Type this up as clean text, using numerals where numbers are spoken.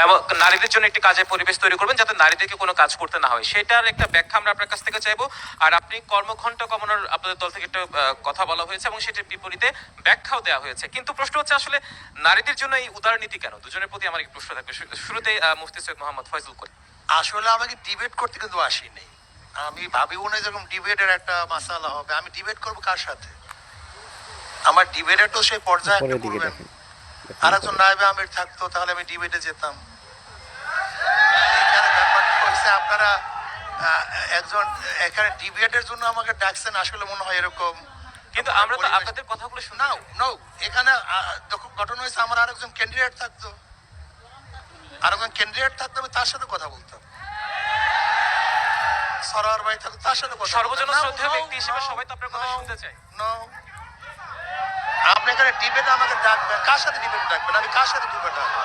এবং নারীদের জন্য একটি কাজের পরিবেশ তৈরি করবেন যাতে নারীদেরকে কোনো কাজ করতে না হয়, সেটার একটা ব্যাখ্যা আমরা আপনার কাছ থেকে চাইবো। আর আপনি কর্মঘণ্টা কমানোর আপনাদের দল থেকে একটা কথা বলা হয়েছে এবং সেটির বিপরীতে ব্যাখ্যাও দেওয়া হয়েছে, কিন্তু প্রশ্ন হচ্ছে আসলে নারীদের জন্য এই উদারনীতি কেন? দুজনের প্রতি আমার একটি প্রশ্ন থাকবে। শুরুতেই মুফতি সৈয়দ মোহাম্মদ ফয়জুল করি। আসলে আমাকে ডিবেট করতে কিন্তু আসিনি, আমি ভাবিও না যেরকম ডিবেটের একটা মাসালা হবে। আমি ডিবেট করবো কার সাথে? আমার ডিবেটের তো সেই পর্যায়ে একটা করবেন, আর একজন নায়েবে আমির থাকতো, তাহলে আমি ডিবেটে যেতাম। এখানে ব্যাপারটা হয়েছে আপনারা একজন এখানে ডিবেটের জন্য আমাকে ডাকছেন, আসলে মনে হয় এরকম। কিন্তু আমরা তো আপনাদের কথাগুলো শুনে নাও নাও এখানে ঘটনা হয়েছে আমার আরেকজন ক্যান্ডিডেট থাকতো, আরেকজন ক্যান্ডিডেট থাকতো, আমি তার সাথে কথা বলতাম। সরোয়ার ভাই থাকতো, তার সাথে কথা সর্বজন শ্রদ্ধেয় ব্যক্তি হিসেবে সবাই তো আপনার কথা শুনতে চাই। আপনি এখানে ডিবেটে আমাকে ডাকবেন, কার সাথে ডিবেট ডাকবেন? আমি কার সাথে ডিবেট ডাকবো?